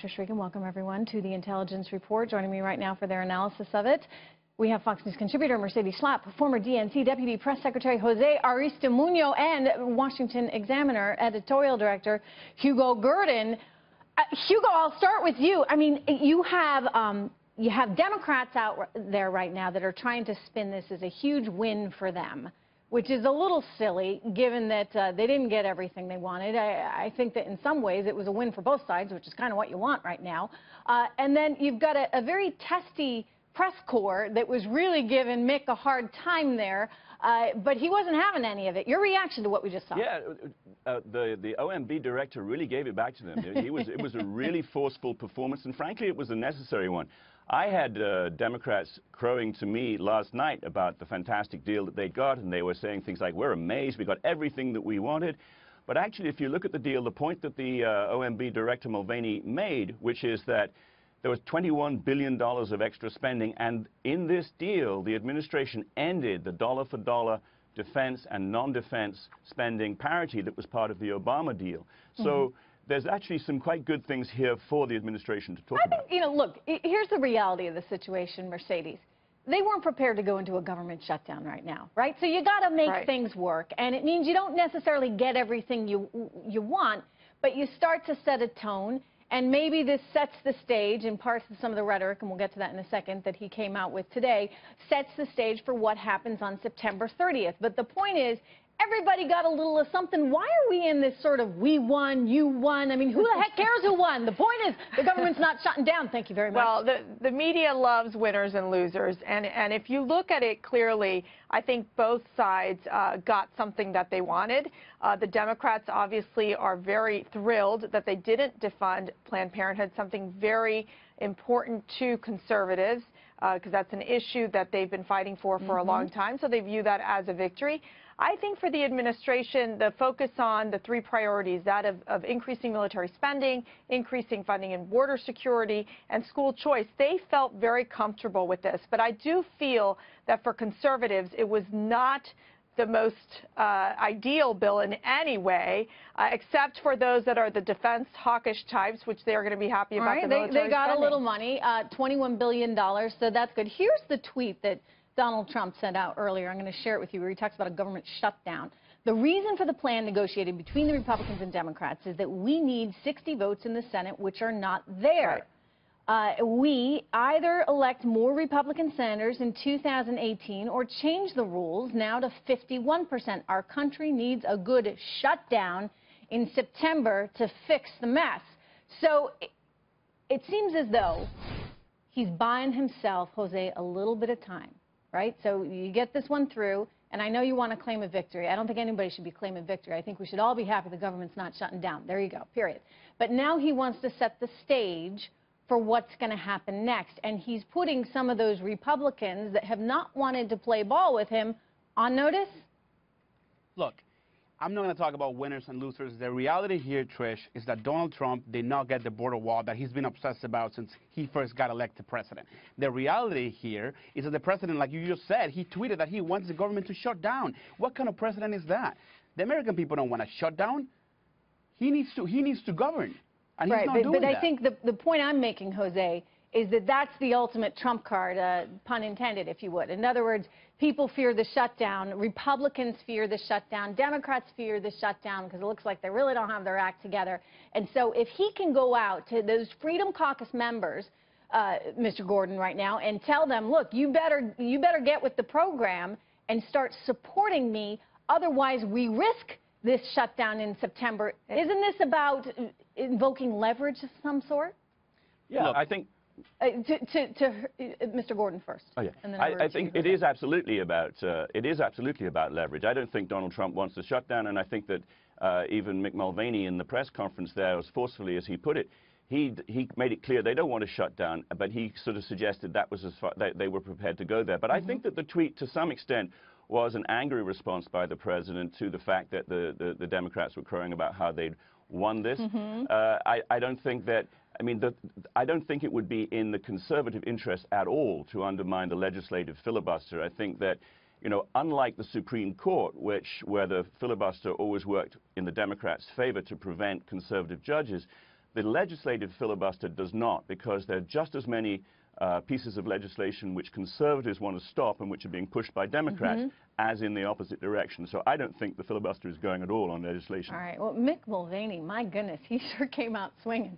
Welcome everyone to the Intelligence Report. Joining me right now for their analysis of it, we have Fox News contributor Mercedes Schlapp, former DNC Deputy Press Secretary Jose Aristimuno, and Washington Examiner Editorial Director Hugo Gurdon. Hugo, I'll start with you. I mean, you have Democrats out there right now that are trying to spin this as a huge win for them, which is a little silly, given that they didn't get everything they wanted. I think that in some ways it was a win for both sides, which is kind of what you want right now. And then you've got a very testy press corps that was really giving Mick a hard time there, but he wasn't having any of it. Your reaction to what we just saw? Yeah, the OMB director really gave it back to them. It was a really forceful performance, and frankly, it was a necessary one. I had Democrats crowing to me last night about the fantastic deal that they got, and they were saying things like, we're amazed, we got everything that we wanted. But actually, if you look at the deal, the point that the OMB Director Mulvaney made, which is that there was $21 billion of extra spending, and in this deal, the administration ended the dollar-for-dollar defense and non-defense spending parity that was part of the Obama deal. So there's actually some quite good things here for the administration to talk about. You know, look, here's the reality of the situation, Mercedes. They weren't prepared to go into a government shutdown right now, right? So you got to make things work, and it means you don't necessarily get everything you want, but you start to set a tone. And maybe this sets the stage, in parts of some of the rhetoric, and we'll get to that in a second, that he came out with today, sets the stage for what happens on September 30th. But the point is, everybody got a little of something. Why are we in this sort of we won, you won? I mean, who the heck cares who won? The point is, the government's not shutting down. Thank you very much. Well, the media loves winners and losers. And if you look at it clearly, I think both sides got something that they wanted. The Democrats obviously are very thrilled that they didn't defund Planned Parenthood, something very important to conservatives, because that's an issue that they've been fighting for a long time. So they view that as a victory. I think for the administration, the focus on the three priorities, that of increasing military spending, increasing funding in border security, and school choice, they felt very comfortable with this. But I do feel that for conservatives, it was not the most ideal bill in any way, except for those that are the defense hawkish types, which they are going to be happy about. They got a little money, $21 billion, so that's good. Here's the tweet that Donald Trump sent out earlier. I'm going to share it with you, where he talks about a government shutdown. The reason for the plan negotiated between the Republicans and Democrats is that we need 60 votes in the Senate, which are not there. We either elect more Republican senators in 2018 or change the rules now to 51%. Our country needs a good shutdown in September to fix the mess. So it seems as though he's buying himself, Jose, a little bit of time. Right? So you get this one through, and I know you want to claim a victory. I don't think anybody should be claiming victory. I think we should all be happy the government's not shutting down. There you go, period. But now he wants to set the stage for what's going to happen next, and he's putting some of those Republicans that have not wanted to play ball with him on notice. Look, I'm not going to talk about winners and losers. The reality here, Trish, is that Donald Trump did not get the border wall that he's been obsessed about since he first got elected president. The reality here is that the president, like you just said, he tweeted that he wants the government to shut down. What kind of president is that? The American people don't want to shut down. He needs to govern, and he's not doing that. But I think the point I'm making, Jose, is that that's the ultimate trump card, pun intended, if you would. In other words, people fear the shutdown. Republicans fear the shutdown. Democrats fear the shutdown because it looks like they really don't have their act together. And so if he can go out to those Freedom Caucus members, Mr. Gurdon, right now, and tell them, look, you better get with the program and start supporting me. Otherwise, we risk this shutdown in September. Isn't this about invoking leverage of some sort? Yeah, look, I think... Mr. Gurdon first. Oh, yeah. And then I think it is absolutely about leverage. I don't think Donald Trump wants to shut down, and I think that even Mick Mulvaney in the press conference there, as forcefully as he put it, he made it clear they don't want to shut down, but he sort of suggested that was as far they were prepared to go there. But I think that the tweet, to some extent, was an angry response by the president to the fact that the Democrats were crowing about how they'd won this. I don't think that. I mean, I don't think it would be in the conservative interest at all to undermine the legislative filibuster. I think that, you know, unlike the Supreme Court, where the filibuster always worked in the Democrats' favor to prevent conservative judges, The legislative filibuster does not, because there are just as many pieces of legislation which conservatives want to stop and which are being pushed by Democrats as in the opposite direction. So I don't think the filibuster is going at all on legislation. All right. Well, Mick Mulvaney, my goodness, he sure came out swinging.